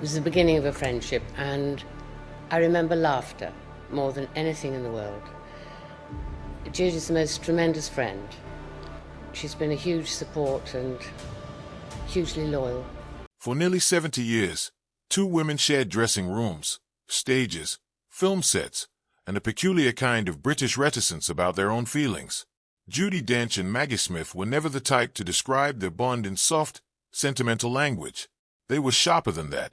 was the beginning of a friendship, and I remember laughter more than anything in the world. Judy's the most tremendous friend. She's been a huge support and hugely loyal. For nearly 70 years, two women shared dressing rooms, stages, film sets, and a peculiar kind of British reticence about their own feelings. Judi Dench and Maggie Smith were never the type to describe their bond in soft, sentimental language. They were sharper than that,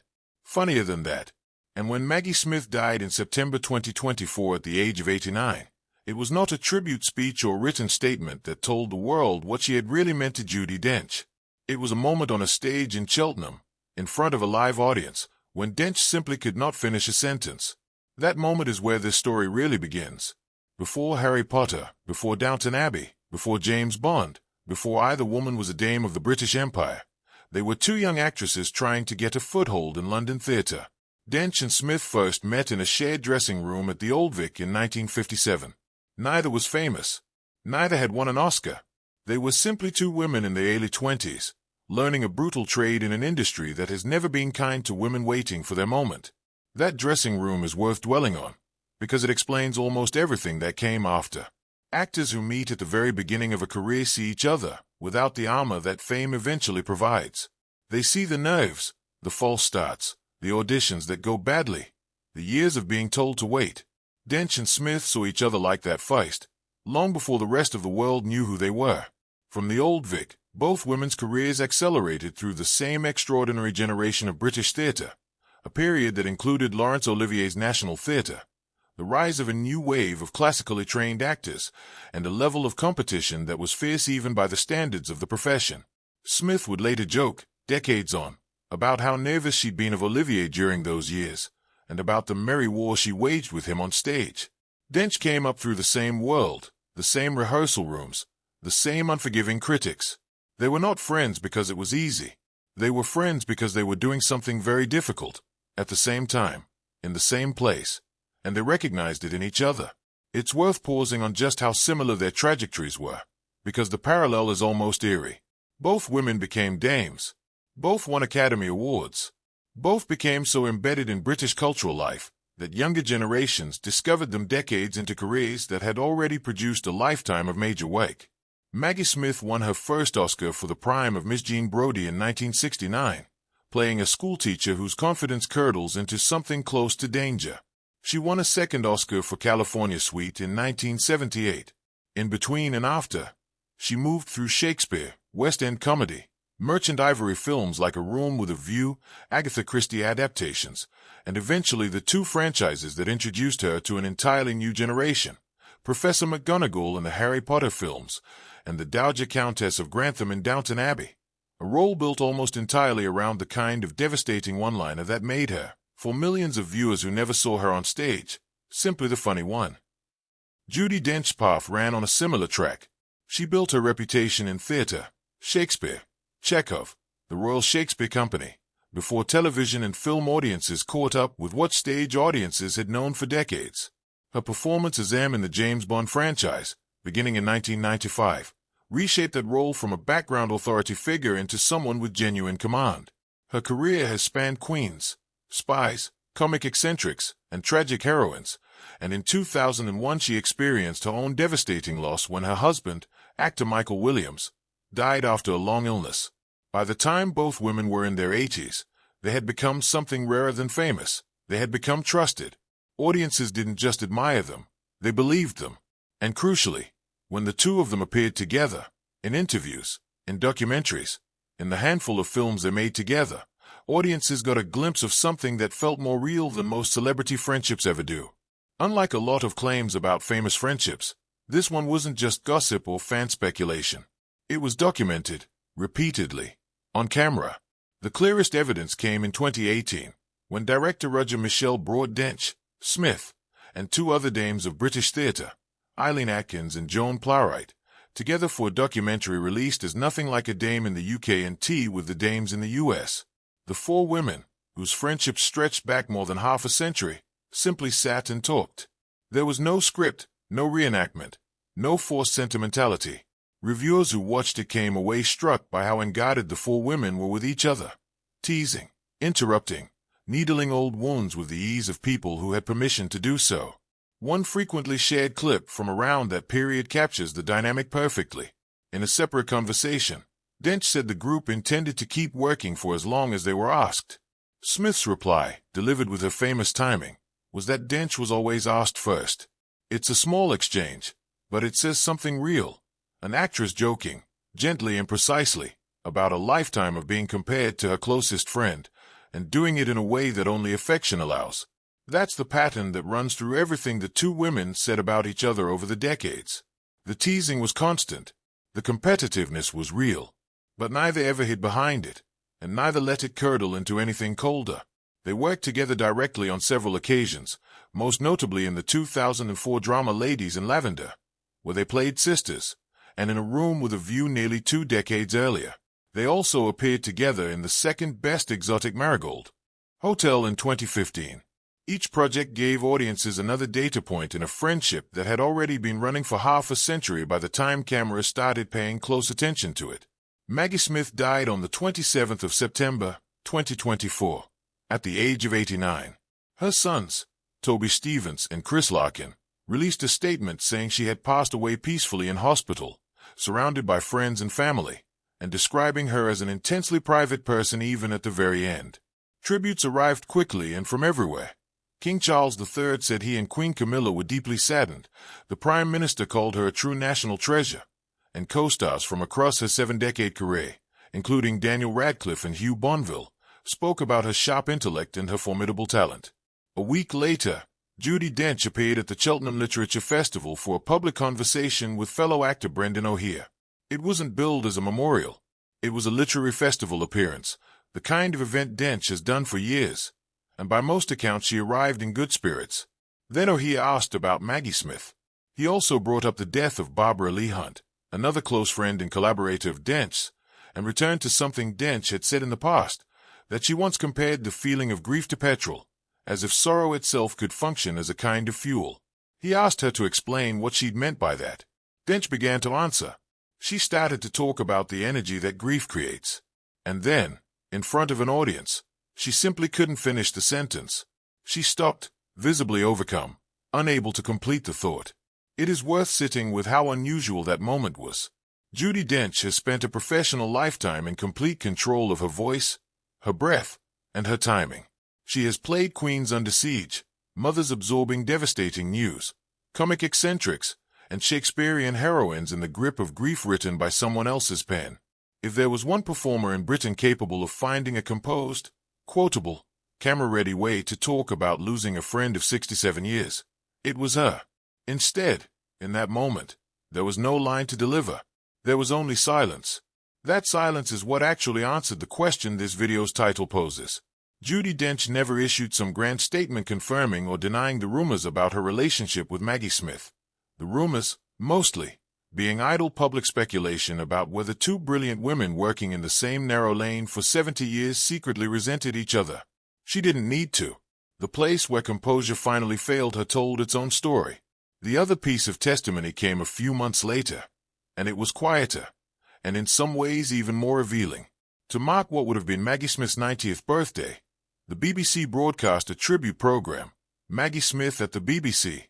funnier than that. And when Maggie Smith died in September 2024 at the age of 89, it was not a tribute speech or written statement that told the world what she had really meant to Judi Dench. It was a moment on a stage in Cheltenham, in front of a live audience, when Dench simply could not finish a sentence. That moment is where this story really begins. Before Harry Potter, before Downton Abbey, before James Bond, before either woman was a dame of the British Empire, they were two young actresses trying to get a foothold in London theatre. Dench and Smith first met in a shared dressing room at the Old Vic in 1957. Neither was famous. Neither had won an Oscar. They were simply two women in their early 20s, learning a brutal trade in an industry that has never been kind to women waiting for their moment. That dressing room is worth dwelling on, because it explains almost everything that came after. Actors who meet at the very beginning of a career see each other without the armor that fame eventually provides. They see the nerves, the false starts, the auditions that go badly, the years of being told to wait. Dench and Smith saw each other like that first, long before the rest of the world knew who they were. From the Old Vic, both women's careers accelerated through the same extraordinary generation of British theatre, a period that included Laurence Olivier's National Theatre, the rise of a new wave of classically trained actors, and a level of competition that was fierce even by the standards of the profession. Smith would later joke, decades on, about how nervous she'd been of Olivier during those years, and about the merry war she waged with him on stage. Dench came up through the same world, the same rehearsal rooms, the same unforgiving critics. They were not friends because it was easy. They were friends because they were doing something very difficult, at the same time, in the same place, and they recognized it in each other. It's worth pausing on just how similar their trajectories were, because the parallel is almost eerie. Both women became dames. Both won Academy Awards. Both became so embedded in British cultural life that younger generations discovered them decades into careers that had already produced a lifetime of major work. Maggie Smith won her first Oscar for The Prime of Miss Jean Brodie in 1969, playing a schoolteacher whose confidence curdles into something close to danger. She won a second Oscar for California Suite in 1978. In between and after, she moved through Shakespeare, West End comedy, Merchant Ivory films like A Room with a View, Agatha Christie adaptations, and eventually the two franchises that introduced her to an entirely new generation, Professor McGonagall in the Harry Potter films, and the Dowager Countess of Grantham in Downton Abbey, a role built almost entirely around the kind of devastating one-liner that made her, for millions of viewers who never saw her on stage, simply the funny one. Judi Dench's path ran on a similar track. She built her reputation in theatre, Shakespeare, Chekhov, the Royal Shakespeare Company, before television and film audiences caught up with what stage audiences had known for decades. Her performance as M in the James Bond franchise, beginning in 1995, reshaped that role from a background authority figure into someone with genuine command. Her career has spanned queens, spies, comic eccentrics, and tragic heroines, and in 2001 she experienced her own devastating loss when her husband, actor Michael Williams, died after a long illness. By the time both women were in their 80s, they had become something rarer than famous. They had become trusted. Audiences didn't just admire them, they believed them. And crucially, when the two of them appeared together, in interviews, in documentaries, in the handful of films they made together, audiences got a glimpse of something that felt more real than most celebrity friendships ever do. Unlike a lot of claims about famous friendships, this one wasn't just gossip or fan speculation. It was documented, repeatedly, on camera. The clearest evidence came in 2018, when director Roger Michell brought Dench, Smith, and two other dames of British theatre, Eileen Atkins and Joan Plowright, together for a documentary released as Nothing Like a Dame in the UK and Tea with the Dames in the US. The four women, whose friendship stretched back more than half a century, simply sat and talked. There was no script, no reenactment, no forced sentimentality. Reviewers who watched it came away struck by how unguarded the four women were with each other, teasing, interrupting, needling old wounds with the ease of people who had permission to do so. One frequently shared clip from around that period captures the dynamic perfectly. In a separate conversation, Dench said the group intended to keep working for as long as they were asked. Smith's reply, delivered with her famous timing, was that Dench was always asked first. It's a small exchange, but it says something real. An actress joking, gently and precisely, about a lifetime of being compared to her closest friend, and doing it in a way that only affection allows. That's the pattern that runs through everything the two women said about each other over the decades. The teasing was constant. The competitiveness was real. But neither ever hid behind it, and neither let it curdle into anything colder. They worked together directly on several occasions, most notably in the 2004 drama Ladies in Lavender, where they played sisters, and in A Room with a View nearly 2 decades earlier. They also appeared together in the second Best Exotic Marigold Hotel in 2015. Each project gave audiences another data point in a friendship that had already been running for half a century by the time cameras started paying close attention to it. Maggie Smith died on the 27th of September, 2024, at the age of 89. Her sons, Toby Stevens and Chris Larkin, released a statement saying she had passed away peacefully in hospital, surrounded by friends and family, and describing her as an intensely private person even at the very end. Tributes arrived quickly and from everywhere. King Charles III said he and Queen Camilla were deeply saddened. The Prime Minister called her a true national treasure, and co-stars from across her 7-decade career, including Daniel Radcliffe and Hugh Bonneville, spoke about her sharp intellect and her formidable talent. A week later, Judi Dench appeared at the Cheltenham Literature Festival for a public conversation with fellow actor Brendan O'Hare. It wasn't billed as a memorial. It was a literary festival appearance, the kind of event Dench has done for years, and by most accounts she arrived in good spirits. Then O'Hare asked about Maggie Smith. He also brought up the death of Barbara Lee Hunt, another close friend and collaborator of Dench's, and returned to something Dench had said in the past, that she once compared the feeling of grief to petrol, as if sorrow itself could function as a kind of fuel. He asked her to explain what she'd meant by that. Dench began to answer. She started to talk about the energy that grief creates. And then, in front of an audience, she simply couldn't finish the sentence. She stopped, visibly overcome, unable to complete the thought. It is worth sitting with how unusual that moment was. Judi Dench has spent a professional lifetime in complete control of her voice, her breath, and her timing. She has played queens under siege, mothers absorbing devastating news, comic eccentrics, and Shakespearean heroines in the grip of grief written by someone else's pen. If there was one performer in Britain capable of finding a composed, quotable, camera-ready way to talk about losing a friend of 67 years, it was her. Instead, in that moment, there was no line to deliver. There was only silence. That silence is what actually answered the question this video's title poses. Judi Dench never issued some grand statement confirming or denying the rumors about her relationship with Maggie Smith. The rumors, mostly, being idle public speculation about whether two brilliant women working in the same narrow lane for 70 years secretly resented each other. She didn't need to. The place where composure finally failed her told its own story. The other piece of testimony came a few months later, and it was quieter, and in some ways even more revealing. To mark what would have been Maggie Smith's 90th birthday, the BBC broadcast a tribute program, Maggie Smith at the BBC,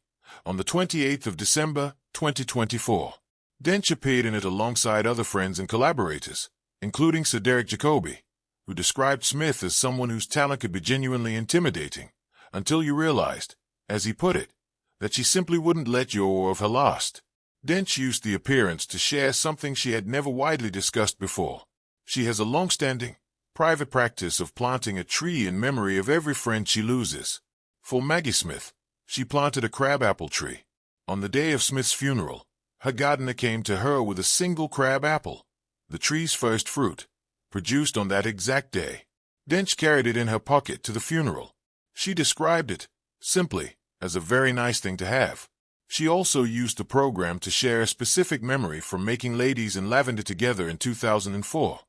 on the 28th of December, 2024. Dench appeared in it alongside other friends and collaborators, including Sir Derek Jacobi, who described Smith as someone whose talent could be genuinely intimidating, until you realized, as he put it, that she simply wouldn't let you of her last. Dench used the appearance to share something she had never widely discussed before. She has a long-standing, private practice of planting a tree in memory of every friend she loses. For Maggie Smith, she planted a crabapple tree. On the day of Smith's funeral, her gardener came to her with a single crab apple, the tree's first fruit, produced on that exact day. Dench carried it in her pocket to the funeral. She described it, simply, as a very nice thing to have. She also used the program to share a specific memory from making Ladies in Lavender together in 2004,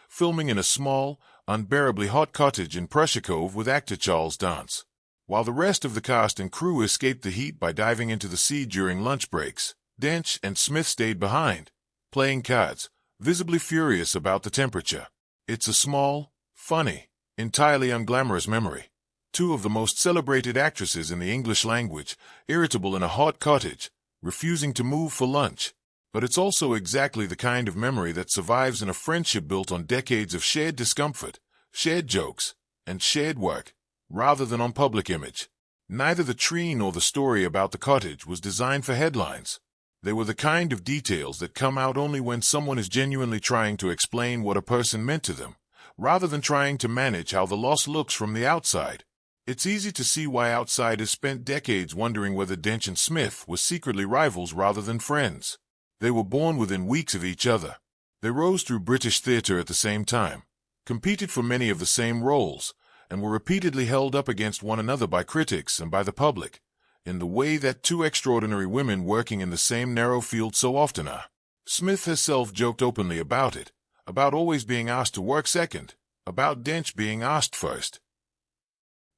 filming in a small, unbearably hot cottage in Prussia Cove with actor Charles Dance. While the rest of the cast and crew escaped the heat by diving into the sea during lunch breaks, Dench and Smith stayed behind, playing cards, visibly furious about the temperature. It's a small, funny, entirely unglamorous memory, Two of the most celebrated actresses in the English language, irritable in a hot cottage, refusing to move for lunch. But it's also exactly the kind of memory that survives in a friendship built on decades of shared discomfort, shared jokes, and shared work, rather than on public image. Neither the tree nor the story about the cottage was designed for headlines. They were the kind of details that come out only when someone is genuinely trying to explain what a person meant to them, rather than trying to manage how the loss looks from the outside. It's easy to see why outsiders spent decades wondering whether Dench and Smith were secretly rivals rather than friends. They were born within weeks of each other. They rose through British theatre at the same time, competed for many of the same roles, and were repeatedly held up against one another by critics and by the public, in the way that two extraordinary women working in the same narrow field so often are. Smith herself joked openly about it, about always being asked to work second, about Dench being asked first.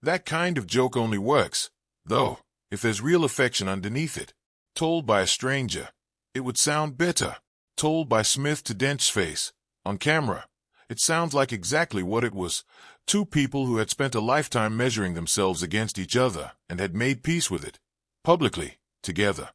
That kind of joke only works, though, if there's real affection underneath it. Told by a stranger, it would sound bitter. Told by Smith to Dench's face, on camera, it sounds like exactly what it was. Two people who had spent a lifetime measuring themselves against each other and had made peace with it, publicly, together.